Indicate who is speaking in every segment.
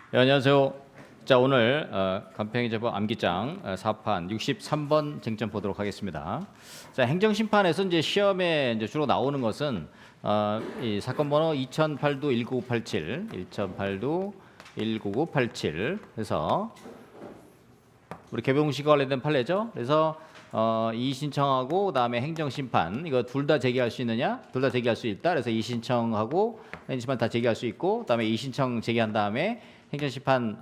Speaker 1: 네, 안녕하세요. 자, 오늘 간평행제법 암기장 4판 63번 쟁점 보도록 하겠습니다. 자, 행정심판에서 이제 시험에 이제 주로 나오는 것은 이 사건 번호 2008도 19987, 2008도 19987. 그래서 우리 개별공시과 관련된 판례죠. 그래서 이의 신청하고 그다음에 행정심판 이거 둘 다 제기할 수 있느냐? 둘 다 제기할 수 있다. 그래서 이의 신청하고 행정심판 다 제기할 수 있고 그다음에 이의 신청 제기한 다음에 행정심판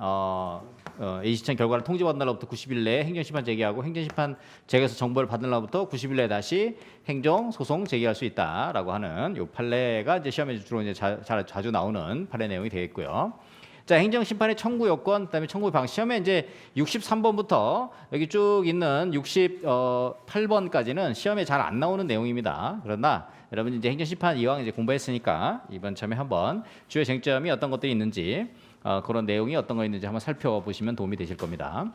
Speaker 1: 이의 신청 결과를 통지받은 날로부터 90일 내에 행정심판 제기하고 행정심판 제기해서 정보를 받은 날로부터 90일 내에 다시 행정소송 제기할 수 있다라고 하는 이 판례가 이제 시험에 주로 이제 자주 나오는 판례 내용이 되겠고요. 자, 행정심판의 청구 요건, 그다음에 청구 방식. 시험에 이제 63번부터 여기 쭉 있는 68번까지는 시험에 잘 안 나오는 내용입니다. 그러나 여러분 이제 행정심판 이왕 이제 공부했으니까 이번 참에 한번 주요 쟁점이 어떤 것들이 있는지 그런 내용이 어떤 거 있는지 한번 살펴보시면 도움이 되실 겁니다.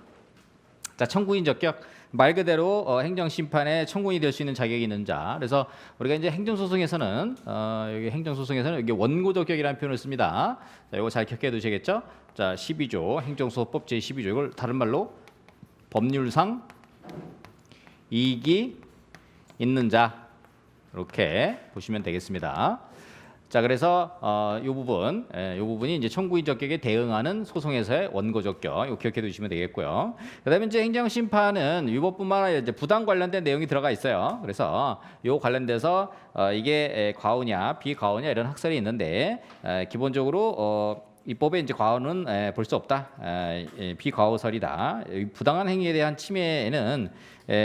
Speaker 1: 자, 청구인 적격. 말 그대로 행정심판에 청구인이 될 수 있는 자격이 있는 자. 그래서 우리가 이제 행정소송에서는 여기 행정소송에서는 여기 원고 적격이라는 표현을 씁니다. 자, 이거 잘 기억해 두시겠죠? 자, 12조 행정소송법 제 12조 이걸 다른 말로 법률상 이익이 있는 자 이렇게 보시면 되겠습니다. 자, 그래서 이 부분이 이제 청구인 적격에 대응하는 소송에서의 원고 적격, 이거 기억해 두시면 되겠고요. 그다음에 이제 행정심판은 위법뿐만 아니라 이제 부당 관련된 내용이 들어가 있어요. 그래서 요 관련돼서 이게 과오냐, 비과오냐 이런 학설이 있는데 기본적으로 이 법에 이제 과오는 볼 수 없다. 비과오설이다. 부당한 행위에 대한 침해는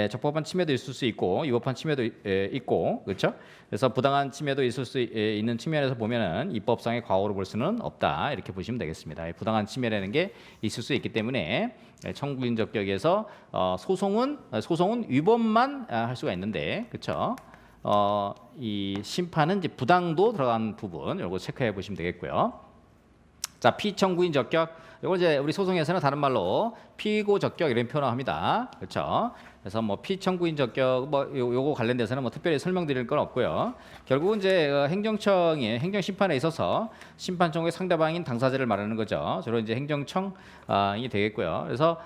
Speaker 1: 적법한 침해도 있을 수 있고 위법한 침해도 있고 그렇죠? 그래서 부당한 침해도 있을 수 있는 측면에서 보면은 입법상의 과오로 볼 수는 없다 이렇게 보시면 되겠습니다. 부당한 침해라는 게 있을 수 있기 때문에 청구인 적격에서 소송은 위법만 할 수가 있는데 그렇죠? 이 심판은 이제 부당도 들어간 부분 이거 체크해 보시면 되겠고요. 자, 피청구인 적격. 이거 이제 우리 소송에서는 다른 말로 피고 적격 이런 표현을 합니다. 그렇죠? 그래서 뭐 피청구인 적격 뭐 요거 관련돼서는 뭐 특별히 설명드릴 건 없고요. 결국은 이제 행정청이 행정심판에 있어서 심판 청구의 상대방인 당사자를 말하는 거죠. 주로 이제 행정청이 되겠고요. 그래서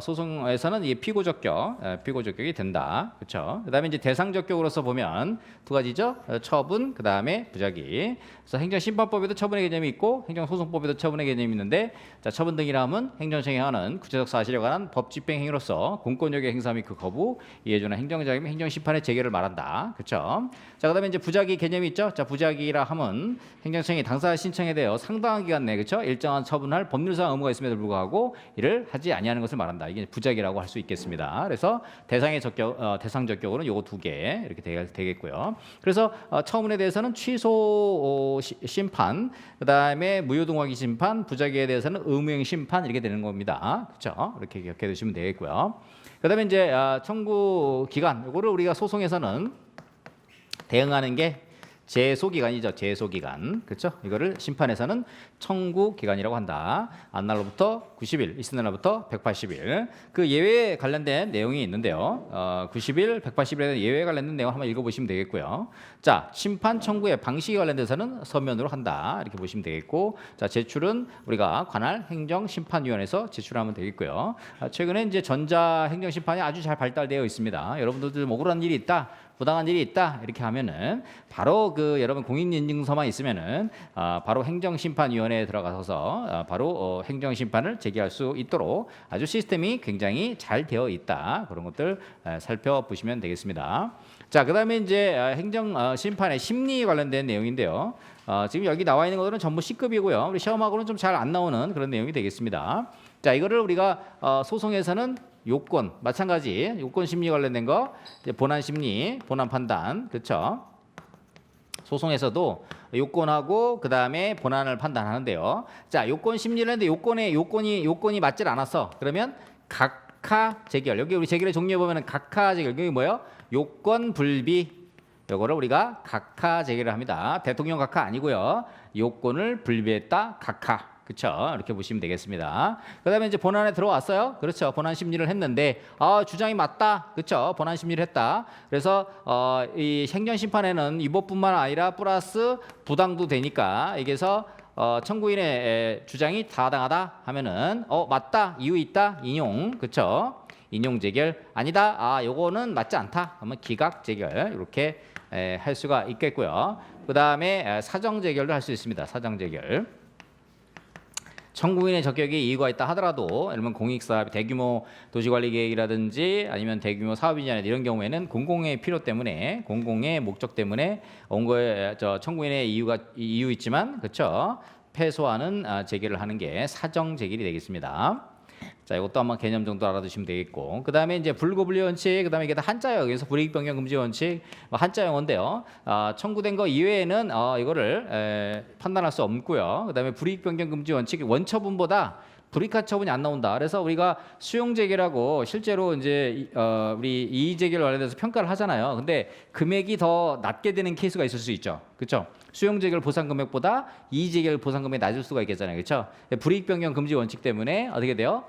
Speaker 1: 소송에서는 이 피고 적격이 된다. 그렇죠? 그다음에 이제 대상 적격으로서 보면 두 가지죠. 처분 그다음에 부작위. 그래서 행정심판법에도 처분의 개념이 있고 행정소송법에도 처분의 개념이 있는데 자, 처분 등이라 하면 행정청이 하는 구체적 사실에 관한 법 집행 행위로서 공권력의 행사 및 그 거부, 이에 준한 행정자격 및 행정심판의 재개를 말한다. 그렇죠? 자, 그다음에 이제 부작위 개념이 있죠. 자, 부작위라 하면 행정청이 당사 신청에 대하여 상당한 기간 내 그렇죠? 일정한 처분할 법률상 의무가 있음에도 불구하고 이를 하지 아니하는 것을 말한다. 이게 부작위라고 할 수 있겠습니다. 그래서 대상 적격으로는 요거 두 개 이렇게 되겠고요. 그래서 처분에 대해서는 취소 심판, 그다음에 무효동의하기 심판, 부작위에 대해서는 의무행 심판 이렇게 되는 겁니다. 그렇죠? 이렇게 기억해 두시면 되겠고요. 그다음에 이제 청구 기간 이거를 우리가 소송에서는 대응하는 게 제소기간이죠. 제소기간. 그렇죠? 이거를 심판에서는 청구기간이라고 한다. 안날로부터 90일, 있은 날로부터 180일. 그 예외에 관련된 내용이 있는데요. 90일, 180일에 예외에 관련된 내용 한번 읽어보시면 되겠고요. 자, 심판 청구의 방식에 관련돼서는 서면으로 한다. 이렇게 보시면 되겠고, 자, 제출은 우리가 관할 행정심판위원회에서 제출하면 되겠고요. 최근에 이제 전자행정심판이 아주 잘 발달되어 있습니다. 여러분들도 억울한 일이 있다. 부당한 일이 있다 이렇게 하면은 바로 그 여러분 공인인증서만 있으면은 바로 행정심판위원회에 들어가서 바로 행정심판을 제기할 수 있도록 아주 시스템이 굉장히 잘 되어 있다 그런 것들 살펴보시면 되겠습니다. 자, 그다음에 이제 행정심판의 심리 관련된 내용인데요. 지금 여기 나와 있는 것들은 전부 C급이고요. 우리 시험하고는 좀 잘 안 나오는 그런 내용이 되겠습니다. 자, 이거를 우리가 소송에서는 요건 마찬가지 요건 심리 관련된 거 이제 본안 심리, 본안 판단 그렇죠? 소송에서도 요건하고 그 다음에 본안을 판단하는데요. 자, 요건 심리를 했는데 요건이 맞질 않았어. 그러면 각하 재결 여기 우리 재결의 종류에 보면은 각하 재결 여기 뭐예요? 요건 불비 요거를 우리가 각하 재결을 합니다. 대통령 각하 아니고요. 요건을 불비했다 각하. 그렇죠? 이렇게 보시면 되겠습니다. 그다음에 이제 본안에 들어왔어요. 그렇죠? 본안 심리를 했는데 주장이 맞다. 그렇죠? 본안 심리를 했다. 그래서 이 행정심판에는 위법뿐만 아니라 플러스 부당도 되니까 여기서 청구인의 주장이 타당하다 하면은 맞다, 이유 있다, 인용, 그쵸? 인용 재결 아니다, 요거는 맞지 않다 하면 기각 재결 이렇게 할 수가 있겠고요. 그 다음에 사정 재결도 할 수 있습니다. 사정 재결. 청구인의 적격이 이유가 있다 하더라도 예를 들면 공익사업, 대규모 도시관리계획이라든지 아니면 대규모 사업이냐 이런 경우에는 공공의 필요 때문에 공공의 목적 때문에 온 거에 청구인의 이유 있지만 그렇죠 패소하는 재결을 하는 게 사정 재결이 되겠습니다. 자, 이것도 한번 개념 정도 알아두시면 되겠고, 그 다음에 이제 불구분류 원칙, 그 다음에 이게 다 한자예요. 그래서 불이익 변경 금지 원칙, 한자 용어인데요. 청구된 거 이외에는 이거를 판단할 수 없고요. 그 다음에 불이익 변경 금지 원칙, 원처분보다 불이익한 처분이 안 나온다. 그래서 우리가 수용 재결하고 실제로 이제 우리 이의 재결 관련해서 평가를 하잖아요. 근데 금액이 더 낮게 되는 케이스가 있을 수 있죠. 그렇죠? 수용 재결 보상 금액보다 이의 재결 보상 금액이 낮을 수가 있겠잖아요. 그렇죠? 불이익 변경 금지 원칙 때문에 어떻게 돼요?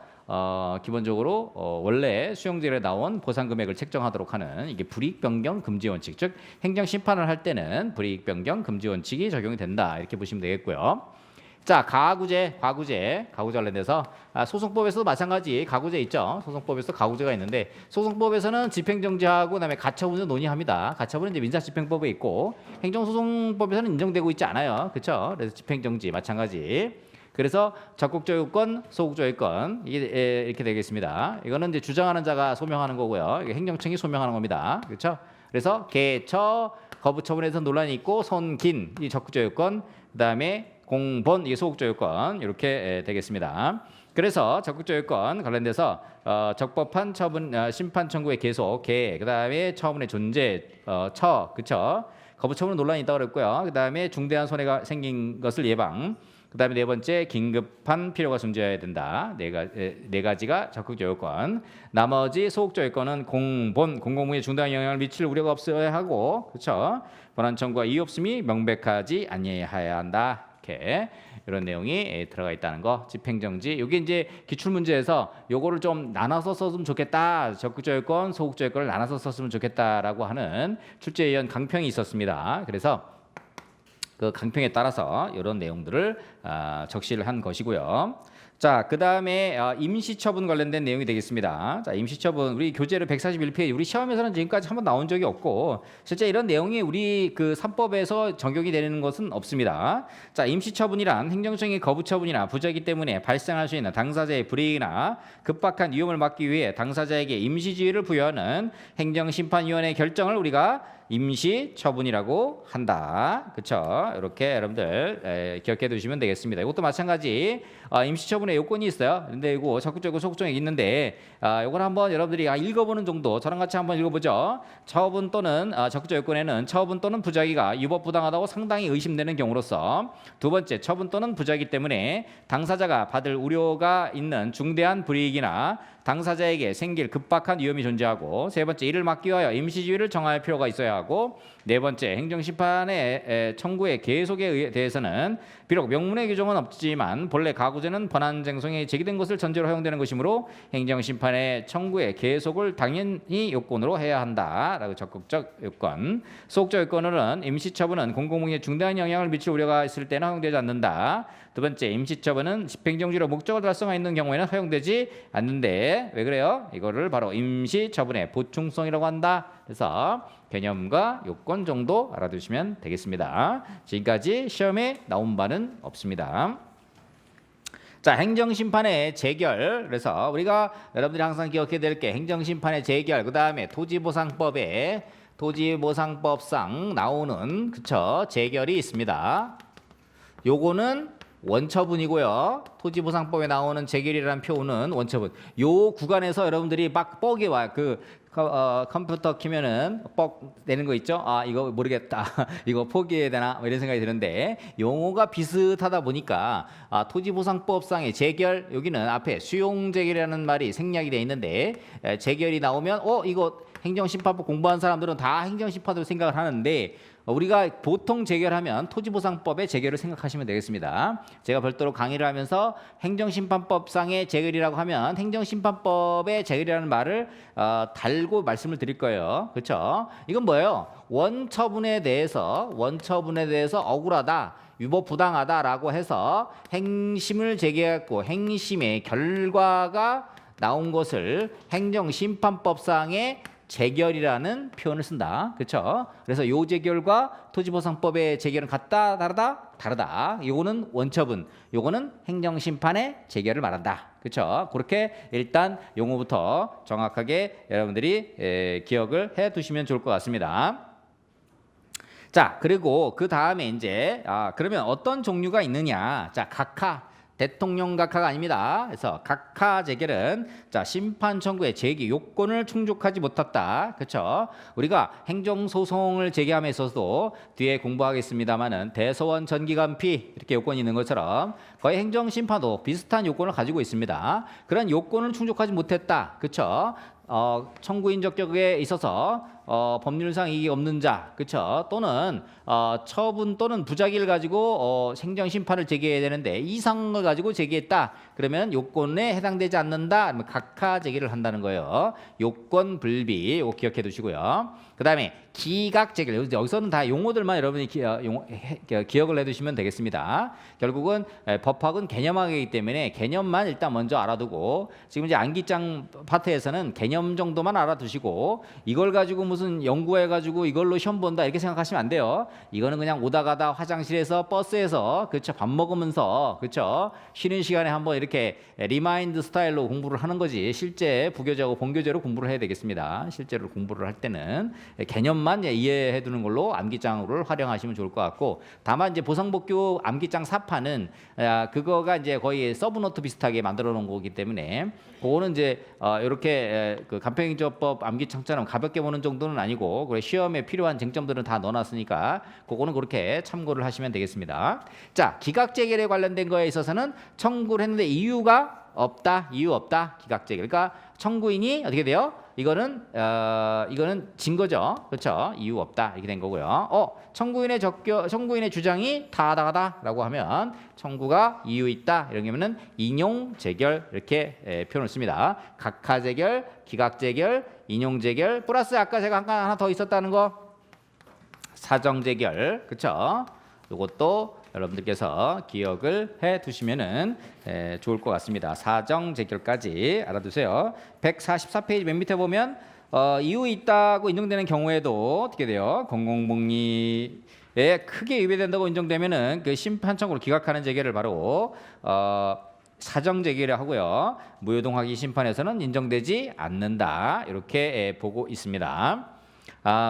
Speaker 1: 기본적으로 원래 수용재결에 나온 보상 금액을 책정하도록 하는 이게 불이익 변경 금지 원칙, 즉 행정 심판을 할 때는 불이익 변경 금지 원칙이 적용이 된다. 이렇게 보시면 되겠고요. 자, 가구제 관련돼서 소송법에서도 마찬가지 가구제 있죠. 소송법에서 가구제가 있는데 소송법에서는 집행정지하고 그다음에 가처분을 논의합니다. 가처분은 이제 민사집행법에 있고 행정소송법에서는 인정되고 있지 않아요. 그렇죠? 그래서 집행정지 마찬가지. 그래서 적극적 요건, 소극적 요건 이게 이렇게 되겠습니다. 이거는 이제 주장하는 자가 소명하는 거고요. 이게 행정청이 소명하는 겁니다. 그렇죠? 그래서 개처 거부 처분에서 논란이 있고 손긴 이 적극적 요건, 그다음에 공본 이게 소극적 요건 이렇게 되겠습니다. 그래서 적극적 요건 관련돼서 적법한 처분 심판 청구의 계속 그다음에 처분의 존재 그렇죠? 거부 처분 논란이 있다고 그랬고요. 그다음에 중대한 손해가 생긴 것을 예방. 그다음에 네 번째 긴급한 필요가 존재해야 된다. 네 가지가 적극적 요건. 나머지 소극적 요건은 공공무에 중대한 영향을 미칠 우려가 없어야 하고, 그렇죠? 본안 청구가 이유 없음이 명백하지 아니해야 한다. 이렇게 이런 내용이 들어가 있다는 거. 집행정지. 이게 이제 기출 문제에서 요거를 좀 나눠서 썼으면 좋겠다. 적극적 요건, 소극적 요건을 나눠서 썼으면 좋겠다라고 하는 출제위원 강평이 있었습니다. 그래서 그 강평에 따라서 이런 내용들을 적시를 한 것이고요. 자, 그 다음에 임시처분 관련된 내용이 되겠습니다. 자, 임시처분 우리 교재를 141페이지 우리 시험에서는 지금까지 한번 나온 적이 없고 실제 이런 내용이 우리 그 3법에서 적용이 되는 것은 없습니다. 자, 임시처분이란 행정청의 거부처분이나 부적이 때문에 발생할 수 있는 당사자의 불이익이나 급박한 위험을 막기 위해 당사자에게 임시지위를 부여하는 행정심판위원회 결정을 우리가 임시처분이라고 한다. 그렇죠? 이렇게 여러분들 기억해 두시면 되겠습니다. 이것도 마찬가지 임시처분의 요건이 있어요. 근데 이거 적극적이고 소극적이 있는데 이걸 한번 여러분들이 읽어보는 정도 저랑 같이 한번 읽어보죠. 처분 또는 적극적 요건에는 처분 또는 부작위가 유법 부당하다고 상당히 의심되는 경우로서 두 번째 처분 또는 부작위 때문에 당사자가 받을 우려가 있는 중대한 불이익이나 당사자에게 생길 급박한 위험이 존재하고 세 번째 이를 막기 위하여 임시지위를 정할 필요가 있어야 하고 네 번째 행정심판의 청구의 계속에 대해서는 비록 명문의 규정은 없지만 본래 가구제는 번안쟁송에 제기된 것을 전제로 허용되는 것이므로 행정심판의 청구의 계속을 당연히 요건으로 해야 한다라고 적극적 요건. 소극적 요건으로는 임시처분은 공공무기에 중대한 영향을 미칠 우려가 있을 때는 허용되지 않는다. 두 번째 임시처분은 집행정지로 목적을 달성하 있는 경우에는 허용되지 않는데 왜 그래요? 이거를 바로 임시처분의 보충성이라고 한다. 그래서 개념과 요건 정도 알아두시면 되겠습니다. 지금까지 시험에 나온 바는 없습니다. 자, 행정심판의 재결. 그래서 우리가 여러분들이 항상 기억해야 될 게 행정심판의 재결, 그 다음에 토지보상법상 나오는 그쵸 재결이 있습니다. 요거는 원처분이고요. 토지보상법에 나오는 재결이라는 표현은 원처분. 요 구간에서 여러분들이 막 뻑이 와요. 컴퓨터 키면은 뻑 내는 거 있죠? 이거 모르겠다. 이거 포기해야 되나? 이런 생각이 드는데 용어가 비슷하다 보니까 토지보상법상의 재결 여기는 앞에 수용재결이라는 말이 생략이 돼 있는데 재결이 나오면 이거 행정심판법 공부한 사람들은 다 행정심판으로 생각을 하는데 우리가 보통 재결하면 토지보상법의 재결을 생각하시면 되겠습니다. 제가 별도로 강의를 하면서 행정심판법상의 재결이라고 하면 행정심판법의 재결이라는 말을 달고 말씀을 드릴 거예요. 그렇죠? 이건 뭐예요? 원처분에 대해서 억울하다. 위법 부당하다라고 해서 행심을 제기했고 행심의 결과가 나온 것을 행정심판법상의 재결이라는 표현을 쓴다. 그렇죠? 그래서 요 재결과 토지보상법의 재결은 같다, 다르다? 다르다. 요거는 원처분, 요거는 행정심판의 재결을 말한다. 그렇죠? 그렇게 일단 용어부터 정확하게 여러분들이 기억을 해 두시면 좋을 것 같습니다. 자, 그리고 그 다음에 이제 그러면 어떤 종류가 있느냐? 자, 각하. 대통령 각하가 아닙니다. 그래서 각하 재결은 자 심판 청구의 제기 요건을 충족하지 못했다. 그렇죠? 우리가 행정 소송을 제기함에 있어서도 뒤에 공부하겠습니다만은 대소원 전기간피 이렇게 요건이 있는 것처럼 거의 행정 심판도 비슷한 요건을 가지고 있습니다. 그런 요건을 충족하지 못했다. 그렇죠? 청구인 적격에 있어서 법률상 이익이 없는 자, 그렇죠? 또는 처분 또는 부작위를 가지고 행정 심판을 제기해야 되는데 이상을 가지고 제기했다. 그러면 요건에 해당되지 않는다. 그러면 각하 제기를 한다는 거예요. 요건 불비, 이거 기억해 두시고요. 그다음에 기각 제결, 여기서는 다 용어들만 여러분이 기억을 해두시면 되겠습니다. 결국은 법학은 개념학이기 때문에 개념만 일단 먼저 알아두고 지금 이제 암기장 파트에서는 개념 정도만 알아두시고 이걸 가지고 무슨 연구해가지고 이걸로 시험 본다 이렇게 생각하시면 안 돼요. 이거는 그냥 오다 가다 화장실에서 버스에서 그렇죠 밥 먹으면서 그렇죠 쉬는 시간에 한번 이렇게 리마인드 스타일로 공부를 하는 거지 실제 부교재하고 본교재로 공부를 해야 되겠습니다. 실제로 공부를 할 때는 개념만 이해해 두는 걸로 암기장으로 활용하시면 좋을 것 같고 다만 이제 보상복교 암기장 4판은 그거가 이제 거의 서브노트 비슷하게 만들어 놓은 거기 때문에 그거는 이제 이렇게 그 간편행정법 암기장처럼 가볍게 보는 정도는 아니고 그래 시험에 필요한 쟁점들은 다 넣어놨으니까 그거는 그렇게 참고를 하시면 되겠습니다. 자, 기각재결에 관련된 거에 있어서는 청구를 했는데 이유가 없다, 이유 없다, 기각재결. 그러니까 청구인이 어떻게 돼요? 이거는 진 거죠, 그렇죠? 이유 없다 이렇게 된 거고요. 청구인의 주장이 타당하다라고 하면 청구가 이유 있다 이러면은 인용 재결 이렇게 표현을 씁니다. 각하 재결, 기각 재결, 인용 재결 플러스 아까 제가 하나 더 있었다는 거 사정 재결, 그렇죠? 이것도 여러분들께서 기억을 해 두시면은 좋을 것 같습니다. 사정 재결까지 알아두세요. 144페이지 맨 밑에 보면 이유 있다고 인정되는 경우에도 어떻게 돼요? 공공복리에 크게 위배된다고 인정되면은 그 심판 청구를 기각하는 재결을 바로 사정 재결을 하고요. 무효동하기 심판에서는 인정되지 않는다. 이렇게 보고 있습니다.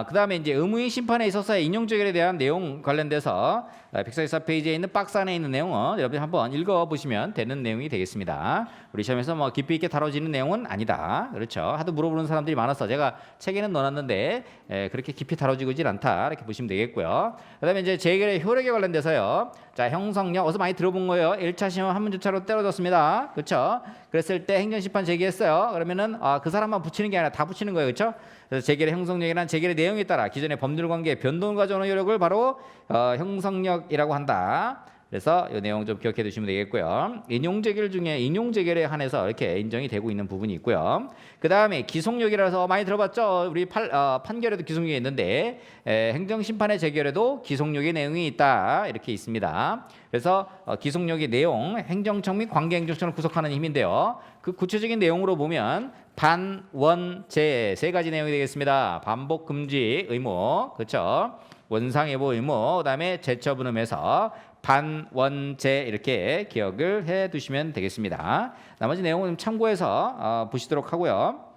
Speaker 1: 그 다음에 이제 의무인 심판에 있어서의 인용재결에 대한 내용 관련돼서 144페이지에 있는 박스 안에 있는 내용은 여러분이 한번 읽어보시면 되는 내용이 되겠습니다. 우리 시험에서 뭐 깊이 있게 다뤄지는 내용은 아니다. 그렇죠. 하도 물어보는 사람들이 많아서 제가 책에는 넣어놨는데 그렇게 깊이 다뤄지질 않다. 이렇게 보시면 되겠고요. 그 다음에 이제 재결의 효력에 관련돼서요. 자, 형성력 어디서 많이 들어본 거예요. 1차 시험 한 문제차로 때려줬습니다. 그렇죠. 그랬을 때 행정심판 제기했어요. 그러면은 그 사람만 붙이는 게 아니라 다 붙이는 거예요. 그렇죠. 그래서 재결의 형성력이란 재결의 내용에 따라 기존의 법률관계의 변동을 가져오는 효력을 바로 형성력이라고 한다. 그래서 이 내용 좀 기억해 두시면 되겠고요. 인용재결 중에 인용재결에 한해서 이렇게 인정이 되고 있는 부분이 있고요. 그 다음에 기속력이라서 많이 들어봤죠. 우리 판결에도 기속력이 있는데 행정심판의 재결에도 기속력의 내용이 있다. 이렇게 있습니다. 그래서 기속력의 내용, 행정청 및 관계행정청을 구속하는 힘인데요. 그 구체적인 내용으로 보면 반, 원, 재 세 가지 내용이 되겠습니다. 반복 금지 의무, 그렇죠? 원상예보 의무, 그다음에 재처분음에서 반, 원, 재 이렇게 기억을 해 두시면 되겠습니다. 나머지 내용은 참고해서 보시도록 하고요.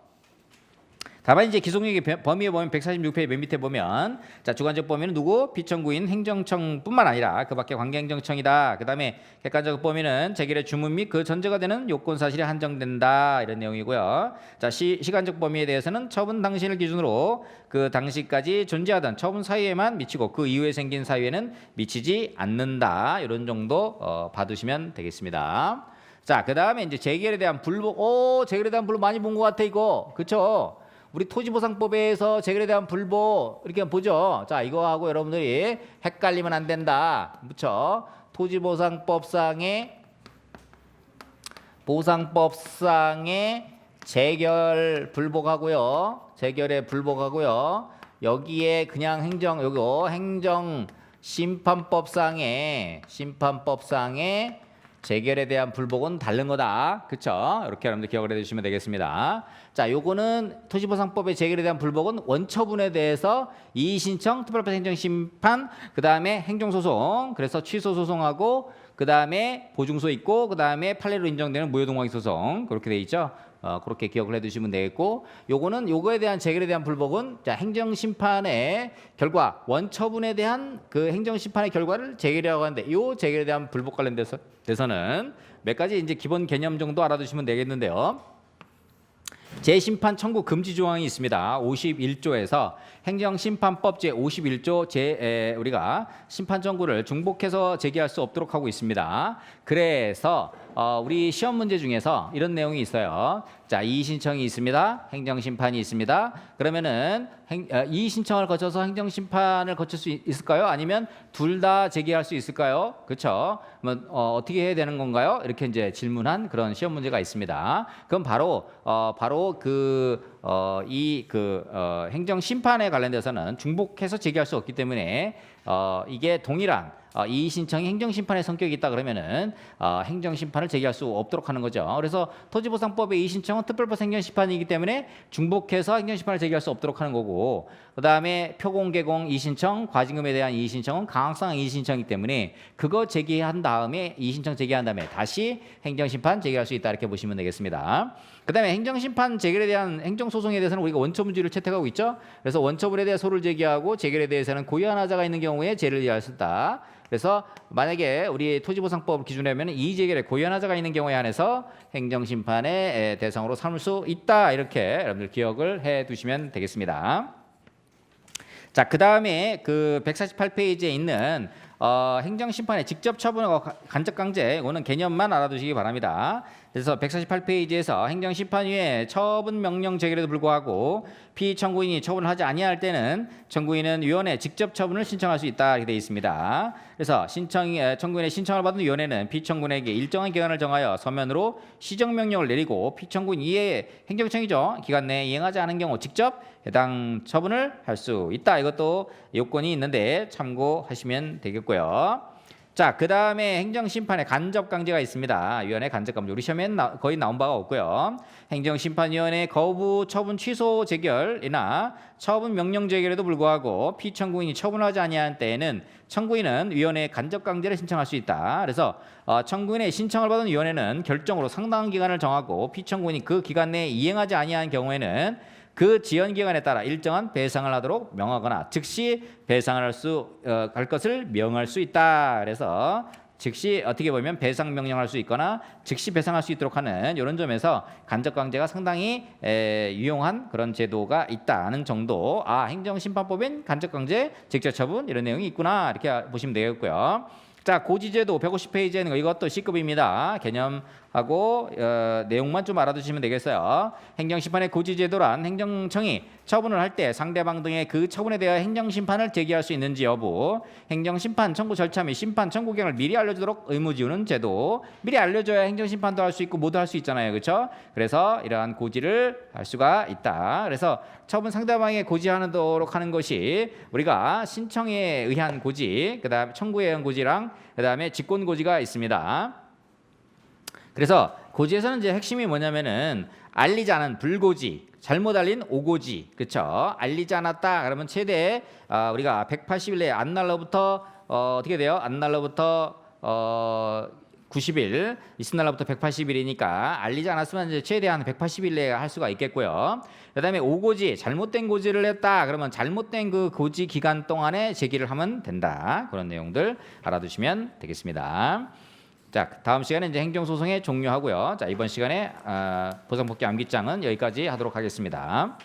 Speaker 1: 다만 이제 기속력의 범위에 보면 146페이지 맨 밑에 보면 자 주관적 범위는 누구? 피청구인 행정청뿐만 아니라 그밖에 관계행정청이다. 그다음에 객관적 범위는 재결의 주문 및 그 전제가 되는 요건 사실에 한정된다. 이런 내용이고요. 자 시간적 범위에 대해서는 처분 당시를 기준으로 그 당시까지 존재하던 처분 사유에만 미치고 그 이후에 생긴 사유에는 미치지 않는다. 이런 정도 봐두시면 되겠습니다. 자 그다음에 이제 재결에 대한 불복. 재결에 대한 불복 많이 본 것 같아 이거. 그렇죠? 우리 토지보상법에서 재결에 대한 불복 이렇게 보죠. 자 이거하고 여러분들이 헷갈리면 안 된다. 그렇죠? 토지보상법상의 재결 불복하고요. 재결에 불복하고요. 여기에 그냥 행정 심판법상의 재결에 대한 불복은 다른 거다. 그쵸? 이렇게 여러분들 기억을 해주시면 되겠습니다. 자, 요거는 토지보상법의 재결에 대한 불복은 원처분에 대해서 이의신청, 특별법 행정심판, 그 다음에 행정소송, 그래서 취소소송하고 그 다음에 보증소 있고 그 다음에 판례로 인정되는 무효동의소송 그렇게 돼 있죠. 그렇게 기억을 해두시면 되겠고, 요거는 요거에 대한 재결에 대한 불복은 자 행정심판의 결과 원처분에 대한 그 행정심판의 결과를 재결이라고 하는데, 요 재결에 대한 불복 관련돼서는 몇 가지 이제 기본 개념 정도 알아두시면 되겠는데요. 재심판 청구 금지 조항이 있습니다. 51조에서 행정심판법 제51조 우리가 심판 청구를 중복해서 제기할 수 없도록 하고 있습니다. 그래서 우리 시험 문제 중에서 이런 내용이 있어요. 자, 이의 신청이 있습니다. 행정심판이 있습니다. 그러면은 이의 신청을 거쳐서 행정심판을 거칠 수 있을까요? 아니면 둘 다 제기할 수 있을까요? 그렇죠? 어떻게 해야 되는 건가요? 이렇게 이제 질문한 그런 시험 문제가 있습니다. 그럼 바로 행정심판에 관련돼서는 중복해서 제기할 수 없기 때문에 이게 동일한 이의 신청이 행정심판의 성격이 있다 그러면은 행정심판을 제기할 수 없도록 하는 거죠. 그래서 토지보상법의 이의 신청은 특별법 행정심판이기 때문에 중복해서 행정심판을 제기할 수 없도록 하는 거고, 그 다음에 표공개공 이의 신청, 과징금에 대한 이의 신청은 강학상 이의 신청이기 때문에 그거 제기한 다음에 이의 신청 제기한 다음에 다시 행정심판 제기할 수 있다 이렇게 보시면 되겠습니다. 그 다음에 행정심판 재결에 대한 행정소송에 대해서는 우리가 원처분주의를 채택하고 있죠. 그래서 원처분에 대해 소를 제기하고 재결에 대해서는 고의한 하자가 있는 경우에 재를 이해할 수 있다. 그래서 만약에 우리 토지보상법 기준에 하면 이의재결에 고의한 하자가 있는 경우에 한해서 행정심판의 대상으로 삼을 수 있다. 이렇게 여러분들 기억을 해 두시면 되겠습니다. 자, 그 다음에 그 148페이지에 있는 행정심판의 직접 처분과 간접강제, 이거는 개념만 알아두시기 바랍니다. 그래서 148페이지에서 행정심판위에 처분 명령 제기에도 불구하고 피청구인이 처분을 하지 아니할 때는 청구인은 위원회에 직접 처분을 신청할 수 있다 이렇게 되어 있습니다. 그래서 청구인의 신청을 받은 위원회는 피청구인에게 일정한 기간을 정하여 서면으로 시정명령을 내리고 피청구인 이외의 행정청이죠. 기간 내에 이행하지 않은 경우 직접 해당 처분을 할 수 있다. 이것도 요건이 있는데 참고하시면 되겠고요. 자, 그 다음에 행정심판의 간접강제가 있습니다. 위원회 간접강제. 우리 시험엔 거의 나온 바가 없고요. 행정심판위원회 거부 처분 취소 재결이나 처분 명령 재결에도 불구하고 피청구인이 처분하지 아니한 때에는 청구인은 위원회에 간접강제를 신청할 수 있다. 그래서 청구인의 신청을 받은 위원회는 결정으로 상당한 기간을 정하고 피청구인이 그 기간 내에 이행하지 아니한 경우에는 그 지연 기간에 따라 일정한 배상을 하도록 명하거나 즉시 배상을 할 것을 명할 수 있다. 그래서 즉시 어떻게 보면 배상 명령할 수 있거나 즉시 배상할 수 있도록 하는 이런 점에서 간접강제가 상당히 유용한 그런 제도가 있다는 정도. 행정심판법엔 간접강제, 직접처분 이런 내용이 있구나 이렇게 보시면 되겠고요. 자, 고지제도 150페이지에는 이것도 C급입니다. 개념하고 내용만 좀 알아두시면 되겠어요. 행정심판의 고지제도란 행정청이 처분을 할 때 상대방 등의 그 처분에 대하여 행정심판을 제기할 수 있는지 여부, 행정심판 청구 절차 및 심판 청구 기간을 미리 알려주도록 의무 지우는 제도. 미리 알려줘야 행정심판도 할 수 있고 모두 할 수 있잖아요. 그렇죠? 그래서 이러한 고지를 할 수가 있다. 그래서 처분 상대방에 고지하도록 하는 것이 우리가 신청에 의한 고지, 그다음에 청구에 의한 고지랑 그다음에 직권 고지가 있습니다. 그래서 고지에서는 이제 핵심이 뭐냐면은 알리지 않은 불고지, 잘못 알린 오고지, 그렇죠? 알리지 않았다 그러면 최대 우리가 180일 내에 안 날로부터 어떻게 돼요? 안 날로부터 90일, 있은 날로부터 180일이니까 알리지 않았으면 이제 최대한 180일 내에 할 수가 있겠고요. 그다음에 오고지, 잘못된 고지를 했다 그러면 잘못된 그 고지 기간 동안에 제기를 하면 된다. 그런 내용들 알아두시면 되겠습니다. 자, 다음 시간에 이제 행정소송에 종료하고요. 자, 이번 시간에 보상복귀 암기장은 여기까지 하도록 하겠습니다.